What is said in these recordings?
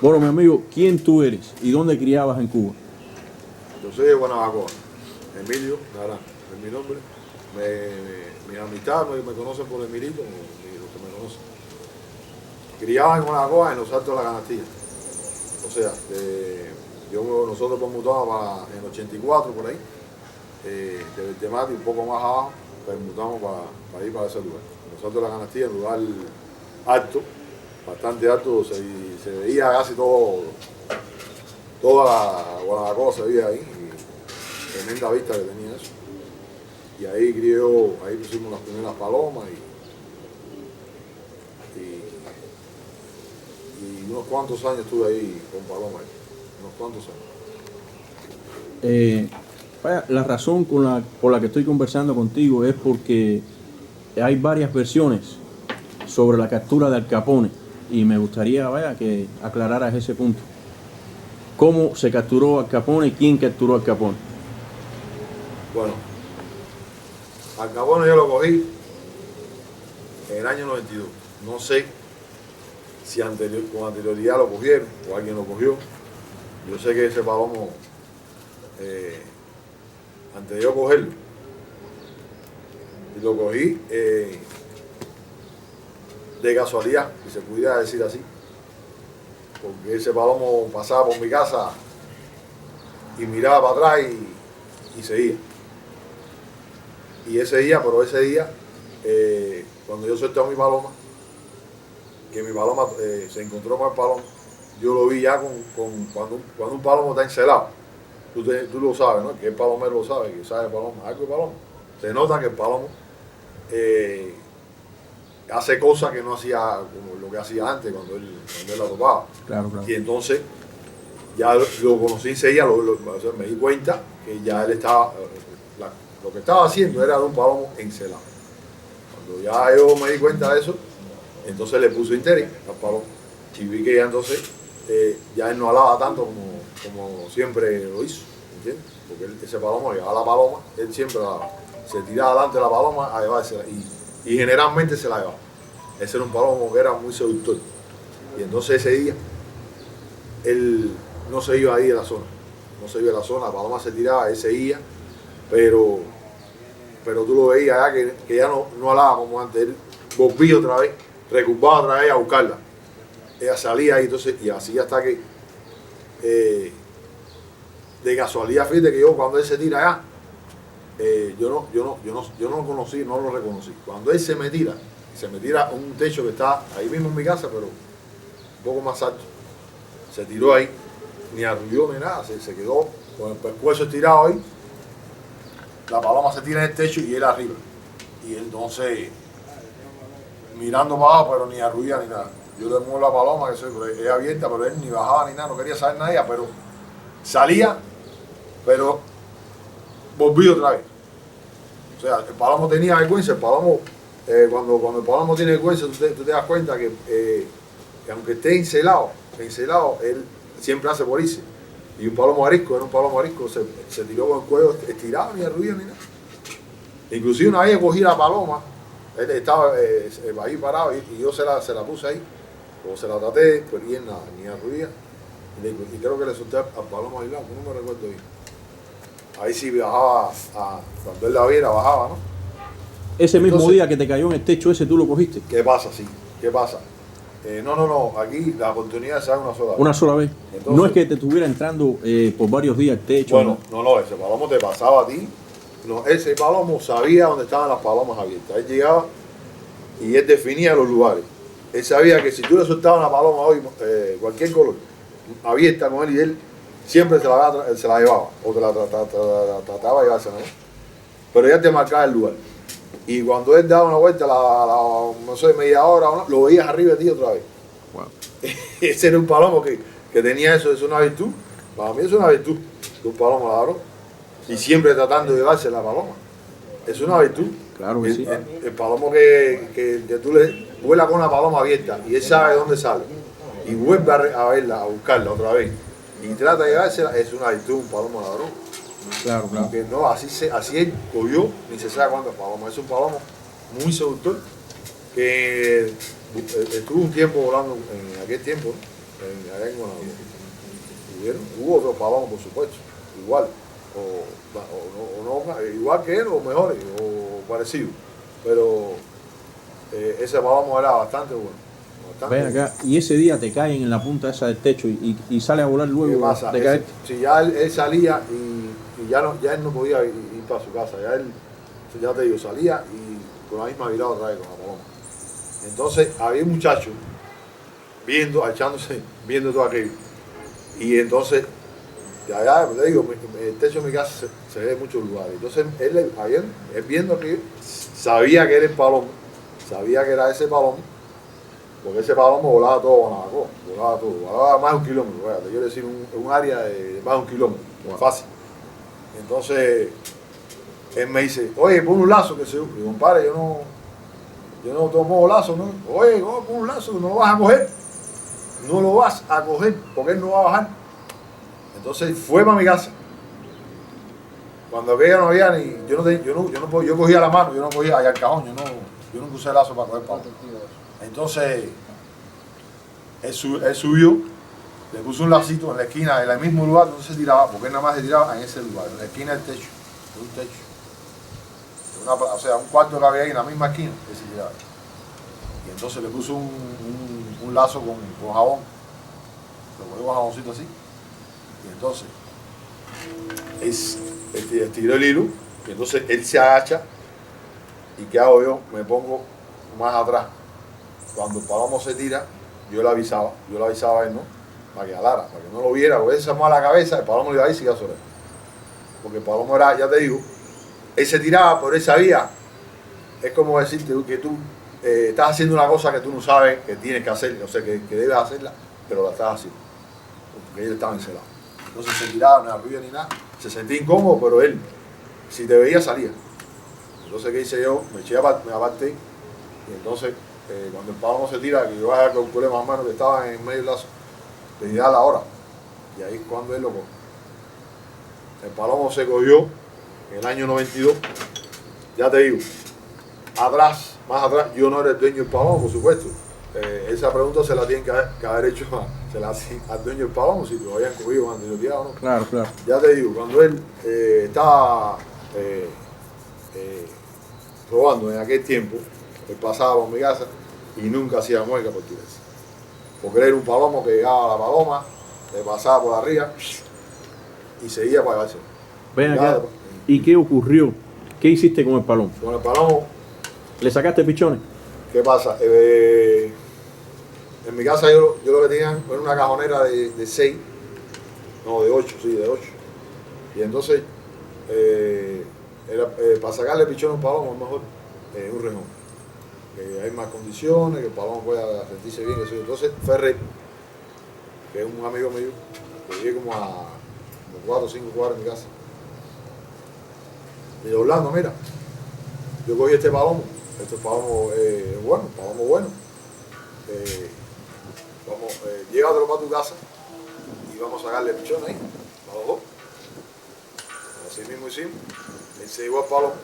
Bueno, mi amigo, ¿quién tú eres y dónde criabas en Cuba? Yo soy de Guanabacoa, Emilio Naranjo, es mi nombre. Mi amistad me conocen por Emilito, los que me conocen. Criaba en Guanabacoa, en los Altos de la Canastilla. O sea, nosotros nos mudamos en 84 por ahí, de Temati, un poco más abajo, pues mudamos para ir para ese lugar. En los Altos de la Canastilla, un lugar alto, bastante alto, se veía casi toda la Guanabacoa se veía ahí, y tremenda vista que tenía eso. Y ahí ahí pusimos las primeras palomas y unos cuantos años estuve ahí con palomas, unos cuantos años. Vaya, la razón por la que estoy conversando contigo es porque hay varias versiones sobre la captura de Al Capone y me gustaría, que aclararas ese punto. ¿Cómo se capturó Al Capone y quién capturó a Al Capone? Bueno, Al Capone yo lo cogí en el año 92. No sé si con anterioridad lo cogieron o alguien lo cogió. Yo sé que ese palomo, antes de yo cogerlo, y lo cogí de casualidad, si se pudiera decir así, porque ese palomo pasaba por mi casa y miraba para atrás y seguía. Y ese día, cuando yo solté a mi paloma, que mi paloma se encontró con el palomo, yo lo vi ya cuando un palomo está encelado. Tú lo sabes, ¿no? Que el palomero lo sabe, que sabe el palomo, algo de palomo. Se nota que el palomo hace cosas que no hacía como lo que hacía antes cuando él la topaba. Claro. Y entonces ya lo conocí enseguida, o sea, me di cuenta que ya él estaba, lo que estaba haciendo era de un palomo encelado. Cuando ya yo me di cuenta de eso, entonces le puse interés al palomo. Y vi que ya entonces ya él no alaba tanto como siempre lo hizo, ¿entiendes? Porque ese palomo llevaba la paloma, él siempre se tiraba adelante de la paloma a llevársela y generalmente se la llevaba. Ese era un palomo que era muy seductor. Y entonces ese día él no se iba ahí de la zona, la paloma se tiraba, él seguía, pero tú lo veías ya que ya no alaba como antes, él volvía otra vez, recurbaba otra vez a buscarla. Ella salía ahí, entonces, y así hasta que de casualidad, fíjate que yo cuando él se tira allá, yo no lo conocí, no lo reconocí. Cuando él se me tira un techo que está ahí mismo en mi casa, pero un poco más alto, se tiró ahí, ni arrulló ni nada, se quedó con el pescuezo estirado ahí. La paloma se tira en el techo y él arriba. Y entonces, mirando para abajo, pero ni arrulla ni nada. Yo le muevo la paloma, que es abierta, pero él ni bajaba ni nada, no quería saber nada de ella, pero salía, pero volví otra vez. O sea, el palomo tenía vergüenza, el palomo, cuando el palomo tiene vergüenza, tú te das cuenta que aunque esté encelado, él siempre hace por irse. Y un palomo arisco, se tiró con el cuello estirado, ni arrulla ni nada. Inclusive una vez cogí la paloma, él estaba ahí parado y yo se la puse ahí, o se la traté, pero él nada, ni arrulla. Y creo que le solté al palomo aislado, no me recuerdo bien. Ahí sí bajaba, cuando él la viera, bajaba, ¿no? Ese mismo día que te cayó en el techo ese, ¿tú lo cogiste? ¿Qué pasa? Sí, ¿qué pasa? No, aquí la oportunidad se da una sola vez. Una sola vez. Entonces, no es que te estuviera entrando por varios días el techo. Bueno, no, ese palomo te pasaba a ti. No, ese palomo sabía dónde estaban las palomas abiertas. Él llegaba y él definía los lugares. Él sabía que si tú le soltabas una paloma hoy, cualquier color, abierta con él, y él siempre se la llevaba, o te la trataba de llevársela, ¿no? Pero ya te marcaba el lugar. Y cuando él daba una vuelta, no sé, media hora, ¿no? Lo veías arriba de ti otra vez. Wow. Ese era un palomo que tenía eso, es una virtud. Para mí es una virtud, que un palomo ladrón. Y siempre tratando de llevarse la paloma. Es una virtud. Claro que sí. El palomo que tú le vuela con una paloma abierta y él sabe dónde sale y vuelve a verla, a buscarla otra vez y trata de llevársela, es una virtud, un palomo ladrón. Claro. Porque no, así él cogió, ni se sabe cuántos palomos. Es un palomo muy seductor que estuvo un tiempo volando en aquel tiempo, ¿no? allá en Guanajuato. Hubo otros palomos, por supuesto, igual, igual que él, o mejores, o parecidos. Pero ese palomo era bastante bueno. Ven acá, y ese día te caen en la punta esa del techo y sale a volar luego. ¿Qué pasa? De caer. Si ya él salía y ya él no podía ir para su casa, ya él, ya te digo, salía y con la misma virada otra vez con la paloma. Entonces había un muchacho viendo todo aquello. Y entonces, ya te digo, el techo de mi casa se ve en muchos lugares. Entonces él viendo aquello, sabía que era el palomo, sabía que era ese palomo. Porque ese palomo volaba todo Guanabacoa, volaba más de 1 kilómetro, te quiero decir, un área de más de 1 kilómetro, fácil. Entonces, él me dice, oye, pon un lazo que se... Y compadre, yo no tomo lazo, ¿no? Oye, pon un lazo, no lo vas a coger. No lo vas a coger, porque él no va a bajar. Entonces, fue para mi casa. Cuando aquella no había ni... Yo cogía la mano, yo no cogía allá el cajón, yo no usé el lazo para coger palo. Entonces, él subió, le puso un lacito en la esquina, en el mismo lugar donde se tiraba, porque él nada más se tiraba en ese lugar, en la esquina del techo, de un techo. O sea, un cuarto que había ahí en la misma esquina, que se tiraba. Y entonces le puso un lazo con jabón, lo ponió con jaboncito así. Y entonces, él tiró el hilo, y entonces él se agacha, y ¿qué hago yo? Me pongo más atrás. Cuando el palomo se tira, yo le avisaba a él, ¿no? Para que alara, para que no lo viera, porque él se armaba la cabeza, el palomo le iba a ir y se iba a soler. Porque el palomo era, ya te digo, él se tiraba, pero él sabía, es como decirte que tú estás haciendo una cosa que tú no sabes que tienes que hacer, o sea, que debes hacerla, pero la estás haciendo, porque él estaba encelado. Entonces se tiraba, no arriba ni nada, se sentía incómodo, pero él, si te veía, salía. Entonces, ¿qué hice yo? Me aparté, y entonces, cuando el palomo se tira, que yo vaya a calcular más o menos que estaba en medio del lazo, le di a la hora, y ahí es cuando él lo coge. El palomo se cogió en el año 92, ya te digo, atrás, más atrás, yo no era el dueño del palomo, por supuesto. Esa pregunta se la tienen que haber hecho al dueño del palomo, si lo habían cogido cuando yo tiraba o no. Claro. Ya te digo, cuando él estaba robando en aquel tiempo, él pasaba por mi casa y nunca hacía mueca portuguesa. Porque él era un palomo que llegaba a la paloma, le pasaba por arriba y seguía para llevarse. Ven acá, ¿y qué ocurrió? ¿Qué hiciste con el palomo? Con el palomo, ¿Le sacaste pichones? ¿qué pasa? En mi casa yo lo que tenía era una cajonera de 6, no, de 8, sí, de 8. Y entonces, para sacarle pichón a un palomo es mejor un rejón. Que hay más condiciones, que el palomo pueda sentirse bien. Entonces, Ferrer, que es un amigo mío, que vive como a 4 o 5 cuadras de mi casa, me dijo, Orlando, mira, yo cogí este palomo es bueno, palomo bueno. Llévatelo para tu casa y vamos a sacarle pichón ahí, a los dos. Así mismo hicimos. Él se llevó al palomo,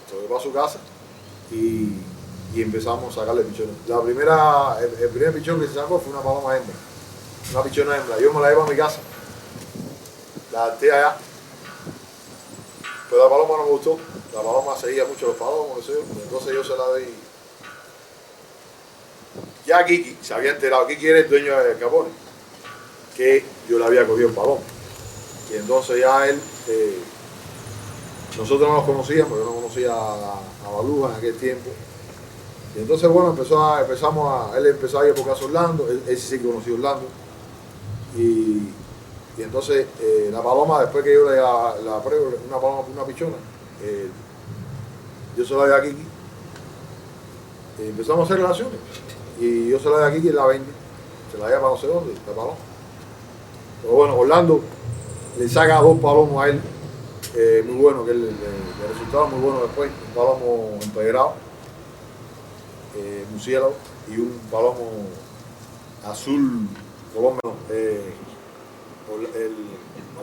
se lo llevó a su casa y empezamos a sacarle pichones. El primer pichón que se sacó fue una paloma hembra, una pichona hembra. Yo me la llevo a mi casa, la adapté allá, pero la paloma no me gustó. La paloma seguía mucho los palomos, entonces yo se la doy. Ya Kiki se había enterado, Kiki era el dueño del Capone, que yo le había cogido el palomo. Y entonces ya él, nosotros no nos conocíamos, yo no conocía a Baluja en aquel tiempo. Y entonces, bueno, él empezó a ir por casa Orlando, él sí conoció a Orlando. Y entonces la paloma, después que yo la pruebo, una pichona, yo se la doy a Kiki. Y empezamos a hacer relaciones. Y yo se la doy a Kiki y la vende. Se la lleva para no sé dónde, la paloma. Pero bueno, Orlando le saca 2 palomos a él, muy bueno, que el resultado muy bueno después. Un palomo empedrado, murciélago, y un palomo azul, color menos.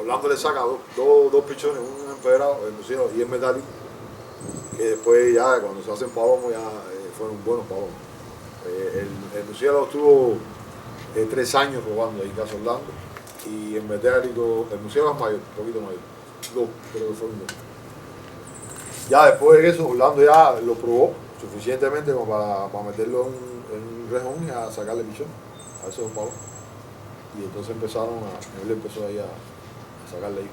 Orlando le saca dos pichones, un empedrado, el murciélago y el metálico, que después ya cuando se hacen palomos ya fueron buenos palomos. El murciélago estuvo 3 años robando ahí en Casa Orlando. Y el metálico, el museo es mayor, un poquito mayor. 2, creo que fueron 2. Ya después de eso, Orlando ya lo probó suficientemente como para meterlo en un rejón y a sacarle pichón a esos palos. Y entonces él empezó ahí a sacarle ahí.